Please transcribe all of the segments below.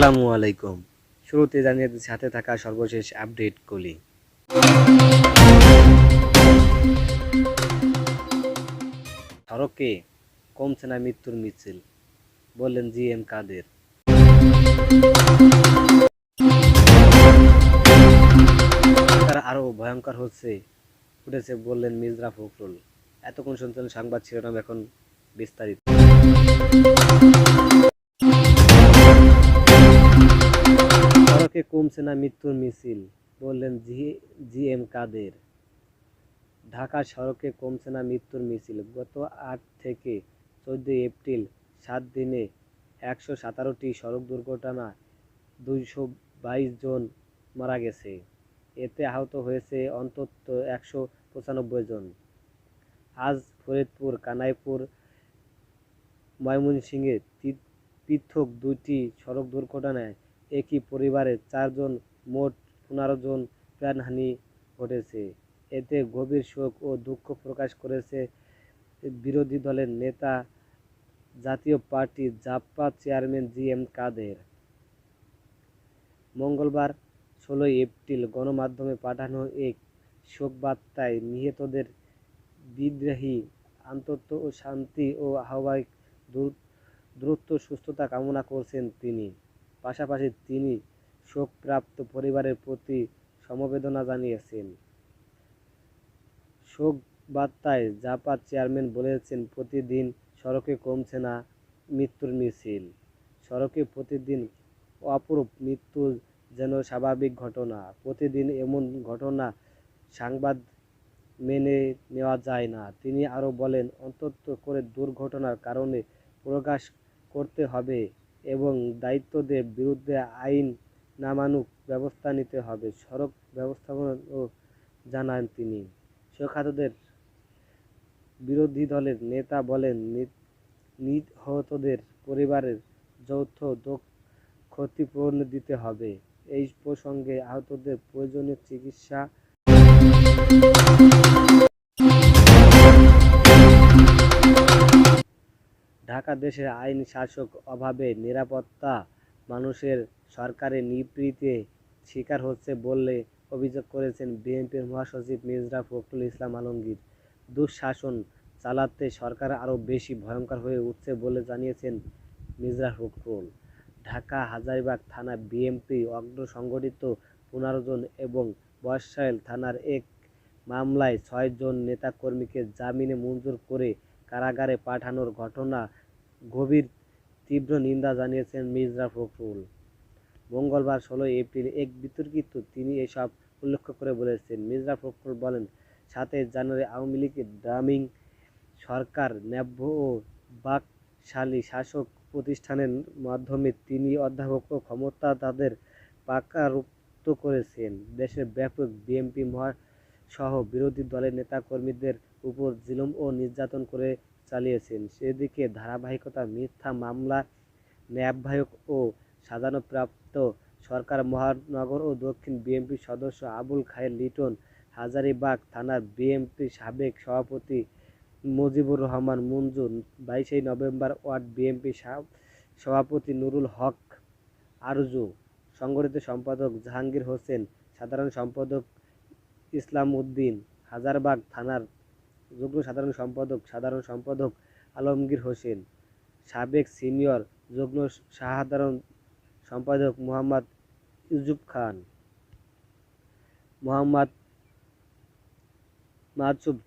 আসসালামু আলাইকুম। শুরুতে জানিয়ে দিচ্ছি হাতে থাকা সর্বশেষ আপডেটগুলি। সড়কে কমছে না মৃত্যুর মিছিল, বললেন জিএম কাদের। আরো ভয়ঙ্কর উঠেছে বললেন মির্জা ফখরুল। এতক্ষণ শুনছেন সংবাদ শিরোনাম, এখন বিস্তারিত। সড়কে কমছে না মৃত্যুর মিছিল, বললেন জিএম কাদের। ঢাকা সড়কে কমছে না মৃত্যুর মিছিল। গত ৮ থেকে ১৪ এপ্রিল ৭ দিনে ১১৭টি সড়ক দুর্ঘটনা, ২২২ জন মারা গেছে। এতে আহত হয়েছে অন্তত ১৯৫ জন। আজ ফরিদপুর, কানাইপুর, ময়মনসিংহে পৃথক দুইটি সড়ক দুর্ঘটনায় একই পরিবারের ৪ জন, মোট ১৫ জন প্রাণহানি ঘটেছে। এতে গভীর শোক ও দুঃখ প্রকাশ করেছে বিরোধী দলের নেতা, জাতীয় পার্টি জাপা চেয়ারম্যান জিএম কাদের। মঙ্গলবার ১৬ এপ্রিল গণমাধ্যমে পাঠানো এক শোকবার্তায় নিহতদের বিদ্রোহী আন্তর্ত ও শান্তি ও আহ্বায়ক দ্রুত সুস্থতা কামনা করেছেন তিনি। পাশাপাশি তিনি শোকপ্রাপ্ত পরিবারের প্রতি সমবেদনা জানিয়েছেন। শোক বার্তায় জাপা চেয়ারম্যান বলেছেন, প্রতিদিন সড়কে কমছে না মৃত্যুর মিছিল। সড়কে প্রতিদিন অপরূপ মৃত্যু যেন স্বাভাবিক ঘটনা। প্রতিদিন এমন ঘটনা সংবাদ মেনে নেওয়া যায় না। তিনি আরও বলেন, অন্তত করে দুর্ঘটনার কারণে প্রকাশ করতে হবে এবং দায়িত্বদের বিরুদ্ধে আইন নামানুক ব্যবস্থা নিতে হবে। সড়ক ব্যবস্থাপনাও জানান তিনি। শোকাহতদের বিরোধী দলের নেতা বলেন, নিহতদের পরিবারের যৌথ ক্ষতিপূরণ দিতে হবে। এই প্রসঙ্গে আহতদের প্রয়োজনীয় চিকিৎসা ঢাকা দেশের আইন শাসক অভাবে নিরাপত্তা মানুষের সরকারের নিপীড়িতে শিকার হচ্ছে বলে অভিযোগ করেছেন বিএনপির মহাসচিব মির্জা ফখরুল ইসলাম আলমগীর। দুঃশাসন চালাতে সরকার আরও বেশি ভয়ঙ্কর হয়ে উঠছে বলে জানিয়েছেন মির্জা ফখরুল। ঢাকা হাজারীবাগ থানা বিএনপি অগ্র সংগঠিত ১৫ জন এবং বয়সাইল থানার এক মামলায় ৬ জন নেতাকর্মীকে জামিনে মঞ্জুর করে কারাগারে পাঠানোর ঘটনা গভীর তীব্র নিন্দা জানিয়েছেন মির্জা ফখরুল। মঙ্গলবার ১৬ এপ্রিল এক বিতর্কিত তিনি এসব উল্লেখ করে বলেছেন। মির্জা ফখরুল বলেন, ৭ জানুয়ারি আওয়ামী লীগের ড্রামিং সরকার ন্যায্য ও বাকশালী শাসক প্রতিষ্ঠানের মাধ্যমে তিনি অধ্যাপক ও ক্ষমতা তাদের পাকারুক্ত করেছেন। দেশের ব্যাপক বিএনপি সহ বিরোধী দলের নেতাকর্মীদের উপর জুলুম ও নির্যাতন করে চালিয়েছেন। সেদিকে ধারাবাহিকতা মিথ্যা মামলা ন্যায়ভায়ক ও সাজানোপ্রাপ্ত সরকার মহানগর ও দক্ষিণ বিএনপির সদস্য আবুল খায়ের লিটন, হাজারীবাগ থানার বিএনপির সাবেক সভাপতি মুজিবুর রহমান মঞ্জু, ২২ নভেম্বর ওয়ার্ড বিএনপি সভাপতি নুরুল হক আরজু, সংগঠিত সম্পাদক জাহাঙ্গীর হোসেন, সাধারণ সম্পাদক ইসলাম উদ্দিন, হাজারবাগ থানার যুগ্ম সাধারণ সম্পাদক আলমগীর হোসেন, সাবেক সিনিয়র যুগ্ম সাধারণ সম্পাদক Mohammad Yusuf Khan, Mohammad Masud,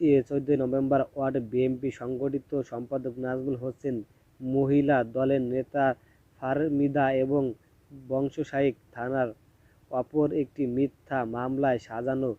১৪ November ward BNP সংগঠিত সম্পাদক নাজমুল হোসেন, মহিলা দলের নেতা ফারমিদা এবং বংশশাইক থানার অপর একটি মিথ্যা মামলায় সাজানো